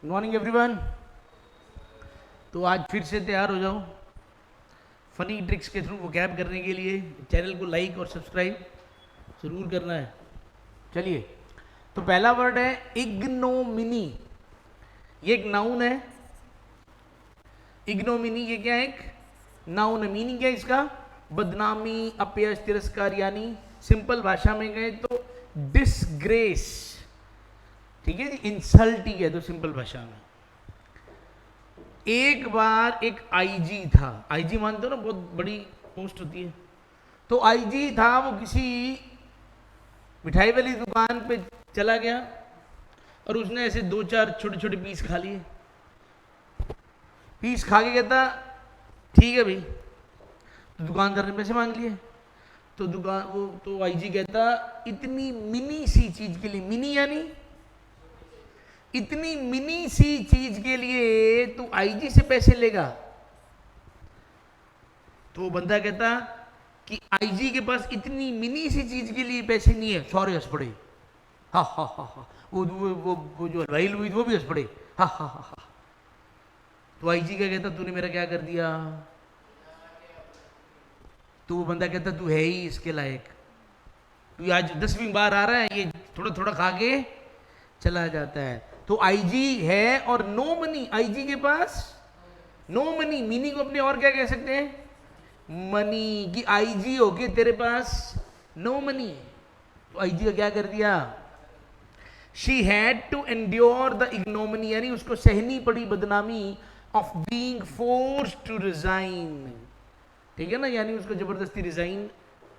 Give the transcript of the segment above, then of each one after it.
Good morning everyone. तो आज फिर से तैयार हो जाओ फनी ट्रिक्स के थ्रू वोकैब करने के लिए। चैनल को लाइक और सब्सक्राइब जरूर करना है। चलिए, तो पहला वर्ड है इग्नोमिनी। ये एक नाउन है। इग्नोमिनी ये क्या है? एक नाउन है। मीनिंग क्या है इसका? बदनामी, अपयश, तिरस्कार, यानी सिंपल भाषा में गए तो डिसग्रेस। ठीक है जी, इंसल्ट ही है तो सिंपल भाषा में। एक बार एक आईजी था। आईजी मानते हो ना, बहुत बड़ी पोस्ट होती है। तो आईजी था, वो किसी मिठाई वाली दुकान पे चला गया और उसने ऐसे दो चार छोटे छोटे पीस खा लिए। पीस खा के कहता ठीक है भाई। तो दुकानदार ने पैसे मांग लिए। तो आईजी कहता इतनी मिनी सी चीज के लिए, मिनी यानी इतनी मिनी सी चीज के लिए तू आईजी से पैसे लेगा? तो वो बंदा कहता कि आईजी के पास इतनी मिनी सी चीज के लिए पैसे नहीं है। सॉरी, हंस पड़े। हा हा हा हा। वो जो हलवाई हुई वो भी हंस पड़े। हा हा हा हा। तो आईजी क्या कहता, तूने मेरा क्या कर दिया? तो वो बंदा कहता तू है ही इसके लायक। तू आज 10वीं बार आ रहा है, ये थोड़ा थोड़ा खा के चला जाता है। तो आईजी है और नो मनी। आईजी के पास नो मनी। मनी को अपने और क्या कह सकते हैं? मनी। की आईजी हो के तेरे पास नो मनी। तो आईजी का क्या कर दिया? She had to endure the ignominy, यानी उसको सहनी पड़ी बदनामी of being force to resign. ठीक है ना, यानी उसको जबरदस्ती रिजाइन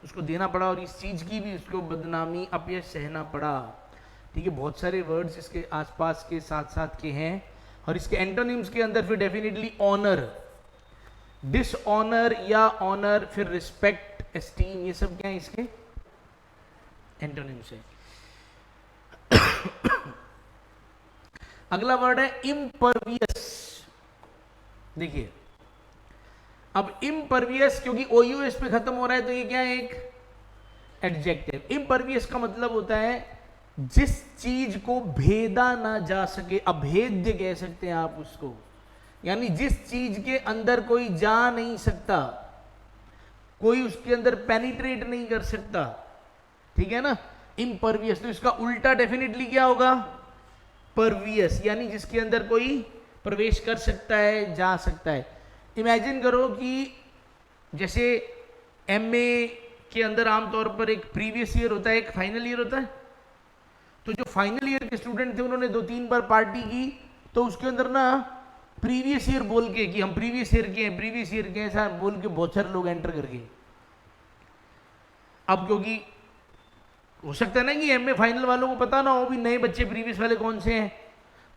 उसको देना पड़ा और इस चीज की भी उसको बदनामी, अपयश सहना पड़ा। ठीक है, बहुत सारे वर्ड्स इसके आसपास के साथ साथ के हैं। और इसके एंटोनिम्स के अंदर फिर डेफिनेटली ऑनर, डिसऑनर या ऑनर, फिर रिस्पेक्ट, एस्टीम, ये सब क्या है इसके एंटोनिम्स है। अगला वर्ड है इम्परवियस। देखिए, अब इम्परवियस क्योंकि ओयूएस पे खत्म हो रहा है तो ये क्या है? एक एडजेक्टिव। इम्परवियस का मतलब होता है जिस चीज को भेदा ना जा सके, अभेद्य कह सकते हैं आप उसको। यानी जिस चीज के अंदर कोई जा नहीं सकता, कोई उसके अंदर पेनिट्रेट नहीं कर सकता। ठीक है ना, इम्परवियस। तो इसका उल्टा डेफिनेटली क्या होगा? परवियस, यानी जिसके अंदर कोई प्रवेश कर सकता है, जा सकता है। इमेजिन करो कि जैसे एमए के अंदर आमतौर पर एक प्रीवियस ईयर होता है, एक फाइनल ईयर होता है। तो जो फाइनल ईयर के स्टूडेंट थे उन्होंने 2-3 बार पार्टी की, तो उसके अंदर ना प्रीवियस ईयर बोल के कि हम प्रीवियस ईयर के हैं, प्रीवियस ईयर के, ऐसा बोल के बहुत सारे लोग एंटर कर गए। अब क्योंकि हो सकता है ना कि एमए फाइनल वालों को पता ना हो भी नए बच्चे प्रीवियस वाले कौन से हैं,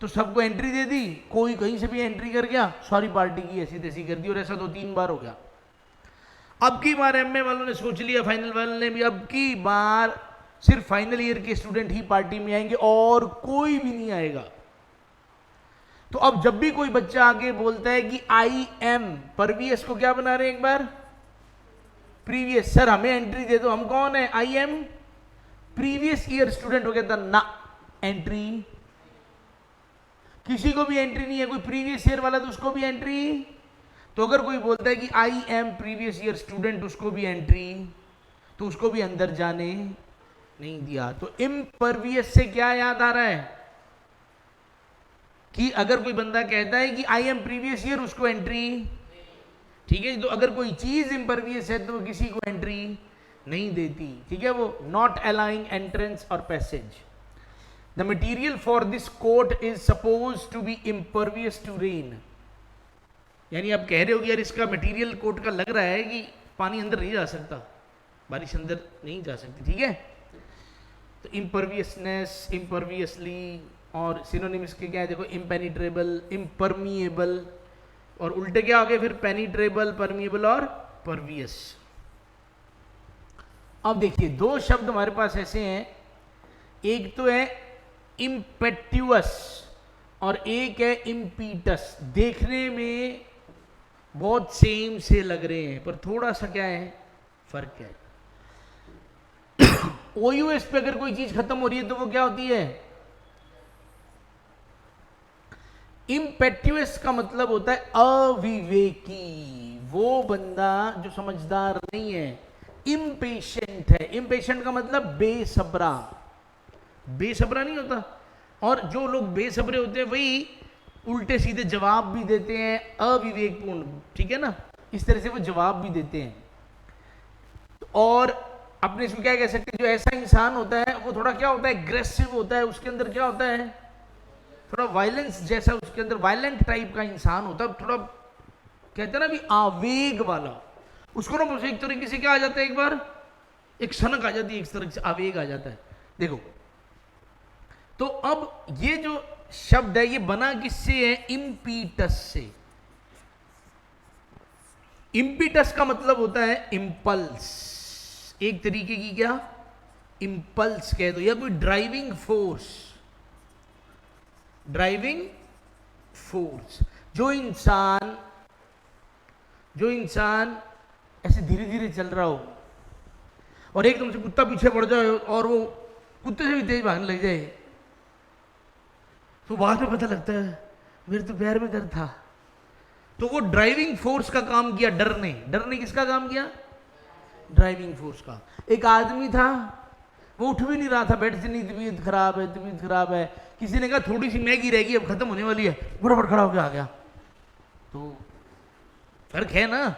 तो सबको एंट्री दे दी। कोई कहीं से भी एंट्री कर गया, सॉरी पार्टी की ऐसी तैसी कर दी, और ऐसा 2-3 बार हो गया। अब की बार एमए वालों ने सोच लिया, फाइनल वालों ने भी, अब की बार सिर्फ फाइनल ईयर के स्टूडेंट ही पार्टी में आएंगे और कोई भी नहीं आएगा। तो अब जब भी कोई बच्चा आगे बोलता है कि आई एम, परवियस को क्या बना रहे हैं एक बार? प्रीवियस। सर हमें एंट्री दे दो, हम कौन है? I am previous year student. हो गया था ना, एंट्री किसी को भी एंट्री नहीं है। कोई प्रीवियस ईयर वाला तो उसको भी एंट्री। तो अगर कोई बोलता है कि I am previous year student, उसको भी एंट्री, तो उसको भी अंदर जाने नहीं दिया। तो इम्परवियस से क्या याद आ रहा है? कि अगर कोई बंदा कहता है कि आई एम प्रीवियस ईयर, उसको एंट्री। ठीक है, तो अगर कोई चीज इम्परवियस है तो किसी को एंट्री नहीं देती। ठीक है, वो नॉट अलाउइंग एंट्रेंस और passage. The material for this coat is suppose to be impervious to rain. यानी आप कह रहे हो कि यार इसका मटेरियल कोट का लग रहा है कि पानी अंदर नहीं जा सकता, बारिश अंदर नहीं जा सकती। ठीक है, तो इम्परवियसनेस, इम्परवियसली, और सिनोनिम्स के क्या है देखो? इम्पेनिट्रेबल, इम्परमिएबल, और उल्टे क्या हो गए फिर? पेनिट्रेबल, परमिएबल और परवियस। अब देखिए, दो शब्द हमारे पास ऐसे हैं, एक तो है इम्पेट्यूअस और एक है इम्पीटस। देखने में बहुत सेम से लग रहे हैं पर थोड़ा सा क्या है? फर्क है। OUS पे अगर कोई चीज खत्म हो रही है तो वो क्या होती है? इम्पेट्यूअस का मतलब होता है अविवेकी, वो बंदा जो समझदार नहीं है। इम्पेशेंट है, इम्पेशेंट का मतलब बेसब्रा, बेसब्रा नहीं होता। और जो लोग बेसब्रे होते हैं वही उल्टे सीधे जवाब भी देते हैं, अविवेकपूर्ण, ठीक है ना, इस तरह से वो जवाब भी देते हैं। और अपने इसमें क्या कह सकते हैं, जो ऐसा इंसान होता है वो थोड़ा क्या होता है, एग्रेसिव होता है, उसके अंदर क्या होता है, थोड़ा वायलेंस जैसा, उसके अंदर वायलेंट टाइप का इंसान होता है, थोड़ा कहते हैं ना भी आवेग वाला। उसको ना एक तरीके से क्या आ जाता है, एक बार एक सनक आ जाती है, एक तरह से आवेग आ जाता है। देखो तो अब ये जो शब्द है ये बना किससे है, इम्पीटस से। इम्पीटस का मतलब होता है इम्पल्स, एक तरीके की क्या इम्पल्स कह दो, या कोई ड्राइविंग फोर्स, ड्राइविंग फोर्स। जो इंसान ऐसे धीरे धीरे चल रहा हो और एकदम से कुत्ता पीछे पड़ जाए और वो कुत्ते से भी तेज भागने लग जाए, तो बाद में पता लगता है मेरे तो पैर में दर्द था। तो वो ड्राइविंग फोर्स का काम किया डर ने। डर ने किसका काम किया, ड्राइविंग फोर्स का। एक आदमी था वो उठ भी नहीं रहा था बेड से, नहीं तबीयत खराब है, तबीयत खराब है। किसी ने कहा थोड़ी सी मैगी रहेगी अब खत्म होने वाली है, फटाफट खड़ा होकर आ गया। तो फर्क है ना।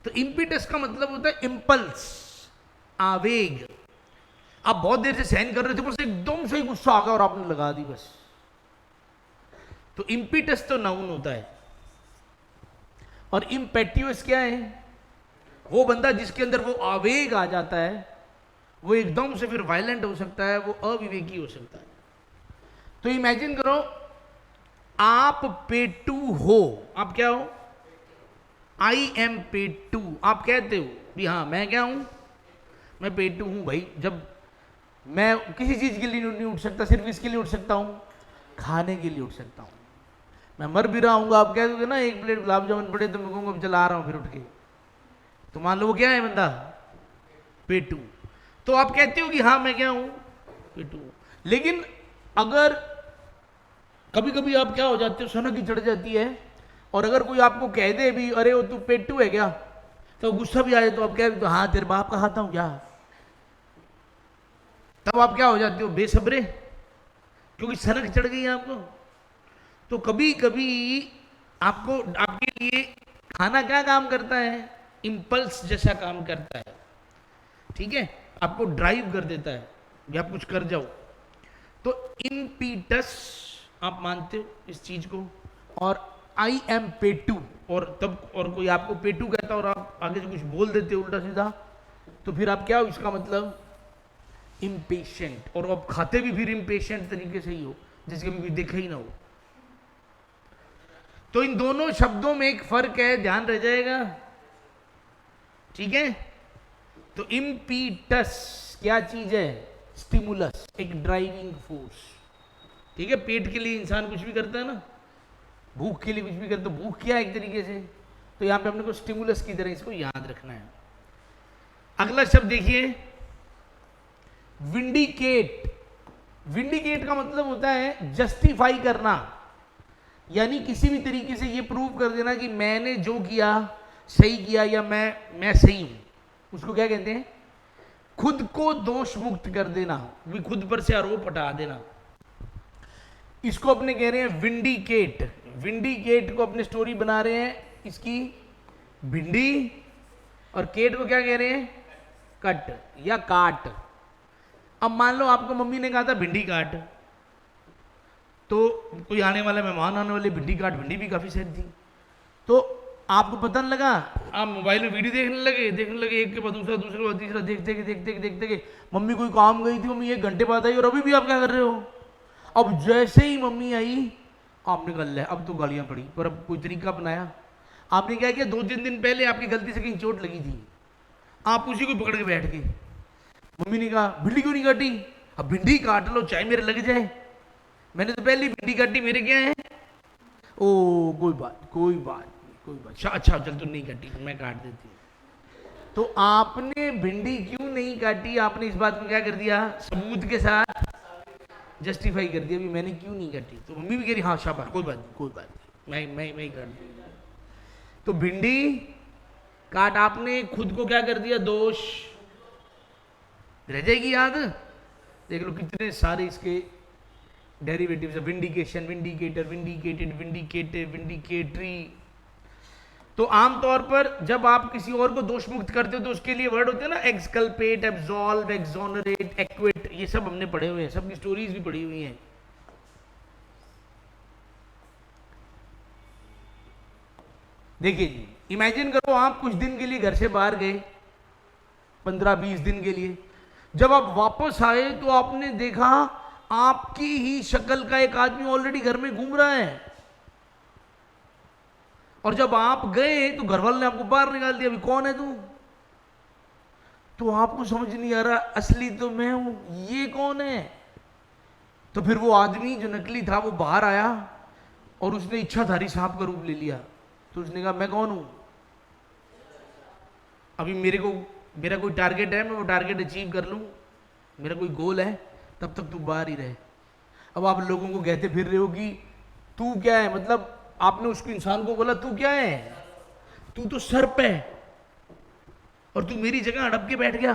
तो इम्पीटस का मतलब होता है इम्पल्स, आवेग। आप बहुत देर से सहन कर रहे थे, बस एकदम से ही गुस्सा आ गया और आपने लगा दी बस। तो इम्पीटस तो नाउन होता है। और इम्पेट्यूअस क्या है, वो बंदा जिसके अंदर वो आवेग आ जाता है, वो एकदम से फिर वायलेंट हो सकता है, वो अविवेकी हो सकता है। तो इमेजिन करो आप पेटू हो, आप क्या हो, आई एम पेटू। आप कहते हो भी हाँ मैं क्या हूं, मैं पेटू हूं भाई। जब मैं किसी चीज के लिए नहीं उठ सकता, सिर्फ इसके लिए उठ सकता हूं, खाने के लिए उठ सकता हूं। मैं मर भी रहा हूँ, आप कह दोगे ना एक प्लेट गुलाब जामुन पड़े तो मैं कहूँगा चला रहा हूँ फिर उठ के, तो मान लो वो क्या है बंदा, पेटू। तो आप कहते हो कि हाँ मैं क्या हूँ, पेटू। लेकिन अगर कभी कभी आप क्या हो जाते हो, सनक ही चढ़ जाती है, और अगर कोई आपको कह दे भी अरे वो तू पेटू है क्या, तो गुस्सा भी आ जाए, तो आप कह तो हाँ तेरे बाप का खाता हूँ क्या, तब आप क्या हो जाते हो, बेसब्रे, क्योंकि सनक चढ़ गई है आपको। तो कभी कभी आपको, आपके लिए खाना क्या काम करता है, इंपल्स जैसा काम करता है, ठीक है, आपको ड्राइव कर देता है कि आप कुछ कर जाओ। तो इम्पीटस आप मानते हो इस चीज को। और आई एम पेटू, और तब और कोई आपको पेटू कहता और आप आगे से कुछ बोल देते उल्टा सीधा, तो फिर आप क्या हो, इसका मतलब इम्पेशेंट। और आप खाते भी फिर इम्पेशेंट तरीके से ही हो, जैसे कभी देखा ही ना हो। तो इन दोनों शब्दों में एक फर्क है, ध्यान रह जाएगा, ठीक है। तो इम्पीटस क्या चीज है, स्टिमुलस, एक ड्राइविंग फोर्स, ठीक है। पेट के लिए इंसान कुछ भी करता है ना, भूख के लिए कुछ भी करता है, भूख क्या है एक तरीके से, तो यहां पे अपने को स्टिमुलस की तरह इसको याद रखना है। अगला शब्द देखिए, विंडिकेट। विंडिकेट का मतलब होता है जस्टिफाई करना, यानी किसी भी तरीके से ये प्रूव कर देना कि मैंने जो किया सही किया, या मैं सही हूं, उसको क्या कहते हैं, खुद को दोष मुक्त कर देना, भी खुद पर से आरोप हटा देना, इसको अपने कह रहे हैं विंडिकेट। विंडिकेट को अपने स्टोरी बना रहे हैं इसकी भिंडी, और केट को क्या कह रहे हैं, कट या काट। अब मान लो आपको मम्मी ने कहा था भिंडी काट, तो कोई आने वाला मेहमान आने वाले, भिंडी काट, भिंडी भी काफी सही थी, तो आपको पता नहीं लगा, आप मोबाइल में वीडियो देखने लगे एक के बाद दूसरा, दूसरे के बाद तीसरा, देखते मम्मी कोई काम गई थी, मम्मी 1 घंटे बाद आई और अभी भी आप क्या कर रहे हो। अब जैसे ही मम्मी आई आपने कर लिया, अब तो गालियां पड़ी, पर अब कोई तरीका अपनाया। आपने क्या किया, 2-3 दिन पहले आपकी गलती से कहीं चोट लगी थी, आप उसी को पकड़ के बैठ गए। मम्मी ने कहा भिंडी क्यों नहीं काटी, अब भिंडी काट लो चाहे मेरे लग जाए, मैंने तो पहले भिंडी काटी, मेरे क्या है, ओ कोई बात, अच्छा चल तू नहीं काटी, मैं काट देती। तो आपने भिंडी क्यों नहीं काटी, आपने इस बात को क्या कर दिया, सबूत के साथ जस्टिफाई कर दिया भी मैंने क्यों नहीं काटी, तो मम्मी भी कह रही हाँ शाबाश कोई बात नहीं कोई बात नहीं मैं ही कर दूँ। तो भिंडी काट आपने, खुद को क्या कर दिया, दोष रह जाएगी याद। देख लो कितने सारे इसके डेरिवेटिव्स है, विंडिकेशन, विंडिकेटर, विंडिकेटेड, विंडिकेटिव, विंडिकेटरी। तो आमतौर पर जब आप किसी और को दोष मुक्त करते हो तो उसके लिए वर्ड होते हैं ना, एक्सकल्पेट, एब्सॉल्व, एक्सोनरेट, एक्विट, ये सब हमने पढ़े हुए हैं, सबकी स्टोरीज भी पढ़ी हुई हैं। देखिए जी, इमेजिन करो आप कुछ दिन के लिए घर से बाहर गए, 15-20 दिन के लिए। जब आप वापस आए तो आपने देखा आपकी ही शक्ल का एक आदमी ऑलरेडी घर में घूम रहा है, और जब आप गए तो घर वाले ने आपको बाहर निकाल दिया, अभी कौन है तू? तो आपको समझ नहीं आ रहा असली तो मैं हूं, ये कौन है? तो फिर वो आदमी जो नकली था वो बाहर आया और उसने इच्छाधारी सांप का रूप ले लिया। तो उसने कहा मैं कौन हूं, अभी मेरा कोई टारगेट है, मैं वो टारगेट अचीव कर लूं, मेरा कोई गोल है, तब तक तू बाहर ही रहे। अब आप लोगों को कहते फिर रहे हो कि तू क्या है, मतलब आपने उसको इंसान को बोला तू क्या है, तू तो सर्प है और तू मेरी जगह अड़प के बैठ गया।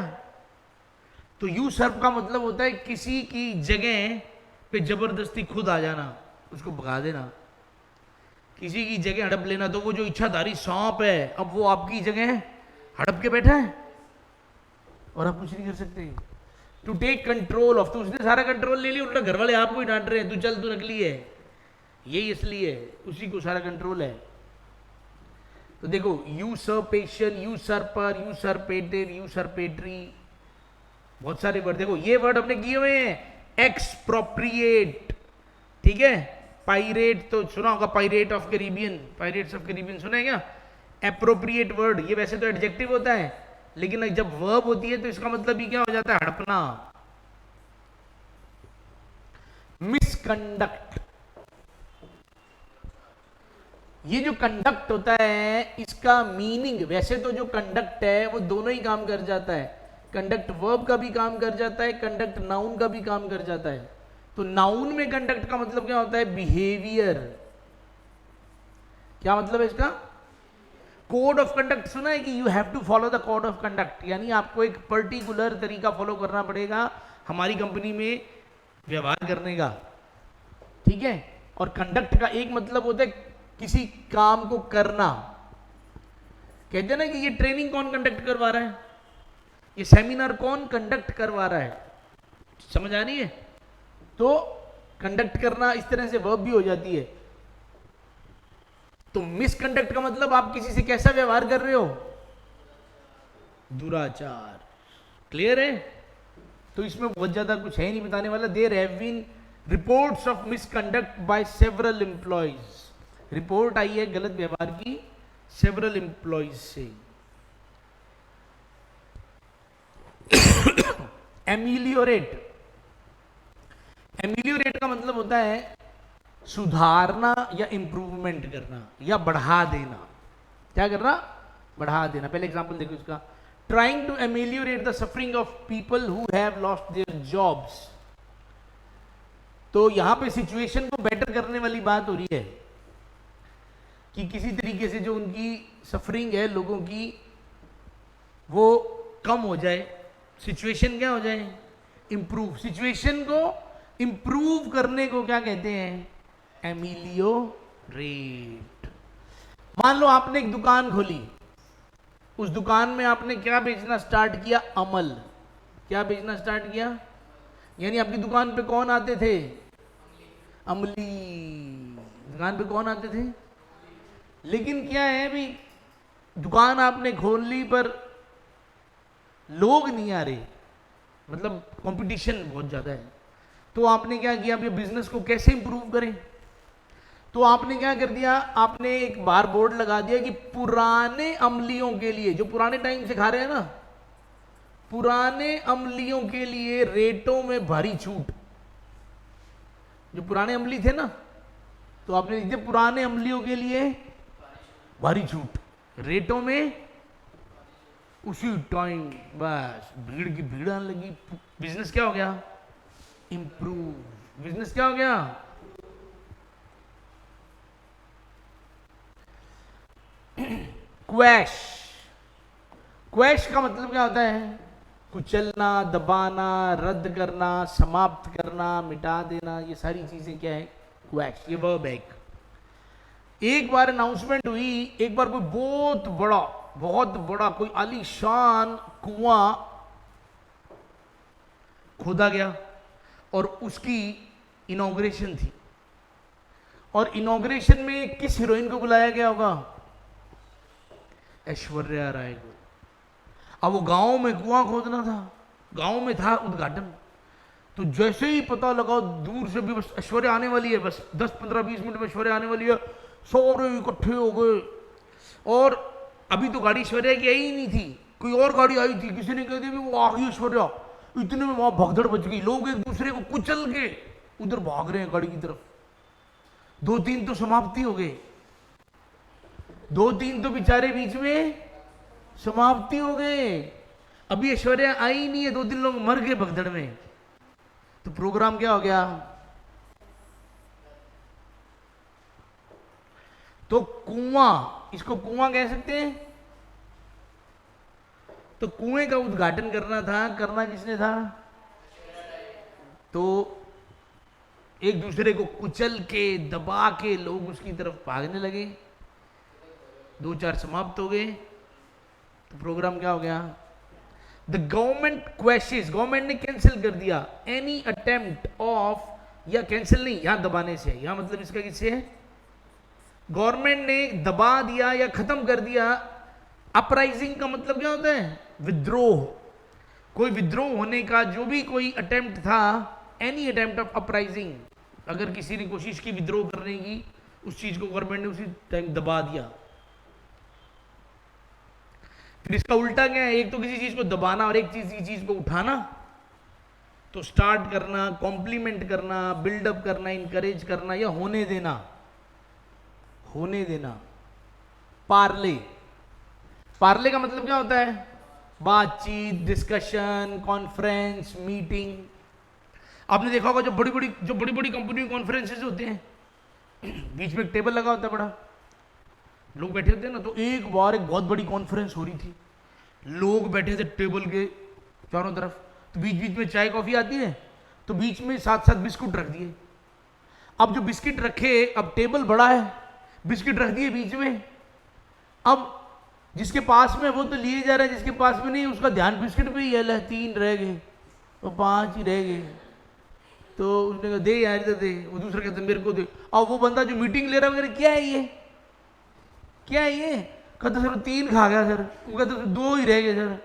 तो यू सर्प का मतलब होता है किसी की जगह पे जबरदस्ती खुद आ जाना, उसको भगा देना, किसी की जगह हड़प लेना। तो वो जो इच्छाधारी सांप है अब वो आपकी जगह हड़प के बैठा है और आप कुछ नहीं कर सकते। टू टेक कंट्रोल ऑफ, तो उसने सारा कंट्रोल ले लिया, उल्टा घर वाले आपको ही डांट रहे हैं, तू चल तू नकली है, यही इसलिए है, उसी को सारा कंट्रोल है। तो देखो यूसर्पेशन, यूसर्पर, यूसर्पेटिव, यूसर्पेटरी, बहुत सारे वर्ड। देखो ये वर्ड हमने किए हुए हैं, एक्सप्रोप्रिएट, ठीक है, पायरेट तो सुना होगा, pirate of Caribbean, pirates of Caribbean सुना है क्या? एप्रोप्रिएट वर्ड, ये वैसे तो एडजेक्टिव होता है, लेकिन जब वर्ब होती है तो इसका मतलब ही क्या हो जाता है, हड़पना। मिसकंडक्ट, ये जो कंडक्ट होता है इसका मीनिंग, वैसे तो जो कंडक्ट है वो दोनों ही काम कर जाता है, कंडक्ट वर्ब का भी काम कर जाता है, कंडक्ट नाउन का भी काम कर जाता है। तो नाउन में कंडक्ट का मतलब क्या होता है, बिहेवियर। क्या मतलब है इसका? कोड ऑफ कंडक्ट सुना है कि you have to follow the code of conduct, यानी आपको एक पर्टिकुलर तरीका फॉलो करना पड़ेगा हमारी कंपनी में व्यवहार करने का, ठीक है। और कंडक्ट का एक मतलब होता है किसी काम को करना। कहते हैं ना कि ये ट्रेनिंग कौन कंडक्ट करवा रहा है, ये सेमिनार कौन कंडक्ट करवा रहा है, समझ आ रही है? तो कंडक्ट करना इस तरह से वर्ब भी हो जाती है। तो मिसकंडक्ट का मतलब आप किसी से कैसा व्यवहार कर रहे हो, दुराचार। क्लियर है? तो इसमें बहुत ज्यादा कुछ है नहीं बताने वाला। There have been reports of misconduct by several employees, report आई है गलत व्यवहार की सेवरल एम्प्लॉइज से। एमिलियोरेट, एमिलियोरेट का मतलब होता है सुधारना या इंप्रूवमेंट करना या बढ़ा देना। क्या करना? बढ़ा देना। पहले एग्जांपल देखो इसका, trying to ameliorate the suffering of people who have lost their jobs. तो यहां पे सिचुएशन को बेटर करने वाली बात हो रही है कि किसी तरीके से जो उनकी सफरिंग है लोगों की वो कम हो जाए, सिचुएशन क्या हो जाए, इंप्रूव। सिचुएशन को इंप्रूव करने को क्या कहते हैं, एमिलियोरेट। मान लो आपने एक दुकान खोली, उस दुकान में आपने क्या बेचना स्टार्ट किया, अमल। क्या बेचना स्टार्ट किया, यानी आपकी दुकान पे कौन आते थे, अमली। दुकान पे कौन आते थे? लेकिन क्या है भी, दुकान आपने खोल ली पर लोग नहीं आ रहे, मतलब कंपटीशन बहुत ज्यादा है। तो आपने क्या किया, अपने बिजनेस को कैसे इंप्रूव करें? तो आपने क्या कर दिया, आपने एक बार बोर्ड लगा दिया कि पुराने अमलियों के लिए, जो पुराने टाइम से खा रहे हैं ना, पुराने अमलियों के लिए रेटों में भारी छूट। जो पुराने अमली थे ना, तो आपने लिख दिया पुराने अमलियों के लिए भारी छूट, रेटों में उसी टाइम बस भीड़ की भीड़ आने लगी, बिजनेस क्या हो गया, इंप्रूव। बिजनेस क्या हो गया? क्वैश। क्वैश का मतलब क्या होता है? कुचलना, दबाना, रद्द करना, समाप्त करना, मिटा देना, ये सारी चीजें क्या है? क्वैश। ये वर्ब है। एक बार अनाउंसमेंट हुई, एक बार कोई बहुत बड़ा कोई आलीशान कुआं खोदा गया और उसकी इनॉग्रेशन थी। और इनॉग्रेशन में किस हीरोइन को बुलाया गया होगा? ऐश्वर्या राय को। अब वो गांव में कुआं खोदना था, गांव में था उद्घाटन, तो जैसे ही पता लगा दूर से भी बस ऐश्वर्या आने वाली है, बस 10-15-20 मिनट में ऐश्वर्या आने वाली है, सारे इकट्ठे हो गए। और अभी तो गाड़ी ऐश्वर्या की आई ही नहीं थी, कोई और गाड़ी आई थी, किसी ने कह दिया वो आ गई ऐश्वर्या। इतने में वहां भगदड़ बच गई, लोग एक दूसरे को कुचल के उधर भाग रहे हैं गाड़ी की तरफ। 2-3 तो समाप्ति हो गए, 2-3 तो बेचारे बीच में समाप्ति हो गए। अभी ऐश्वर्या आई नहीं है, 2-3 लोग मर गए भगदड़ में। तो प्रोग्राम क्या हो गया? तो कुआं, इसको कुआं कह सकते हैं। तो कुएं का उद्घाटन करना था, करना किसने था? तो एक दूसरे को कुचल के, दबा के लोग उसकी तरफ भागने लगे, 2-4 समाप्त हो गए। तो प्रोग्राम क्या हो गया? द गवर्नमेंट क्वेश्चंस, गवर्नमेंट ने कैंसिल कर दिया एनी अटेम्प्ट ऑफ, या कैंसिल नहीं, यहां दबाने से, यहां मतलब इसका किससे है? गवर्नमेंट ने दबा दिया या खत्म कर दिया। अपराइजिंग का मतलब क्या होता है? विद्रोह। कोई विद्रोह होने का जो भी कोई अटेम्प्ट था, एनी अटेम्प्ट ऑफ अपराइजिंग, अगर किसी ने कोशिश की विद्रोह करने की, उस चीज को गवर्नमेंट ने उसी टाइम दबा दिया। फिर इसका उल्टा क्या है? एक तो किसी चीज को दबाना और एक चीज को उठाना। तो स्टार्ट करना, कॉम्प्लीमेंट करना, बिल्डअप करना, इंकरेज करना, या होने देना। होने देना। पार्ले, पार्ले का मतलब क्या होता है? बातचीत, डिस्कशन, कॉन्फ्रेंस, मीटिंग। आपने देखा होगा जो बड़ी बड़ी कंपनी कॉन्फ्रेंसेस होते हैं, बीच में एक टेबल लगा होता है बड़ा, लोग बैठे होते हैं ना। तो एक बार एक बहुत बड़ी कॉन्फ्रेंस हो रही थी, लोग बैठे थे टेबल के चारों तरफ, तो बीच बीच में चाय कॉफी आती है, तो बीच में साथ साथ बिस्कुट रख दिए। अब जो बिस्किट रखे, अब टेबल बड़ा है, बिस्किट रख दिए बीच में। अब जिसके पास में वो तो लिए जा रहा है, जिसके पास में नहीं उसका ध्यान बिस्किट पे ही है। 3 रह गए और 5 ही रह गए। तो उसने कहा दे यार इधर दे, वो दूसरा कहता मेरे को दे। और वो बंदा जो मीटिंग ले रहा है, क्या है ये, क्या है ये? कहते सर 3 खा गया सर। वो कहते 2 ही रह गए सर।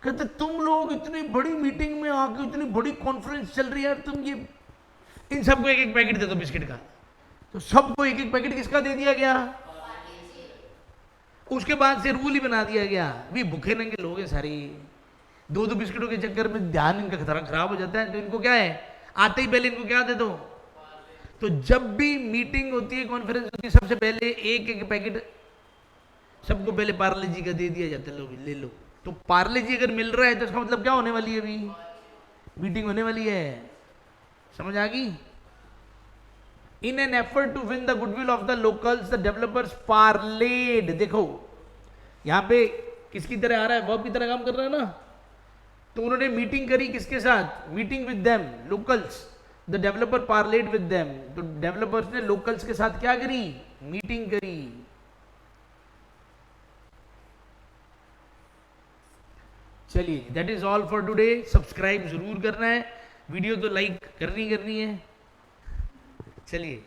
कहते तुम लोग इतनी बड़ी मीटिंग में आके, इतनी बड़ी कॉन्फ्रेंस चल रही है, तुम ये इन सबको एक एक पैकेट दे दो बिस्किट का। तो सबको एक एक पैकेट किसका दे दिया गया? उसके बाद से रूल ही बना दिया गया, भी भूखे नंगे लोग हैं सारे, 2-2 बिस्किटों के चक्कर में ध्यान इनका खराब हो जाता है। तो इनको क्या है, आते ही पहले इनको क्या दे दो। तो जब भी मीटिंग होती है, कॉन्फ्रेंस होती है, सबसे पहले एक एक पैकेट सबको पहले पार्ले जी का दे दिया जाता है, लो ले लो। तो पार्ले जी अगर मिल रहा है तो इसका मतलब क्या होने वाली है? अभी मीटिंग होने वाली है। समझ आ गई? In an effort to win the goodwill of the locals, the developers parlayed। देखो यहां पे किसकी तरह आ रहा है? वर्ब की तरह काम कर रहा है ना। तो उन्होंने मीटिंग करी किसके साथ? Meeting with them, locals. The developer parleyed with them. तो डेवलपर्स ने लोकल्स के साथ क्या करी? मीटिंग करी। चलिए, that is all for today. Subscribe जरूर करना है, वीडियो तो लाइक करनी है। चलिए।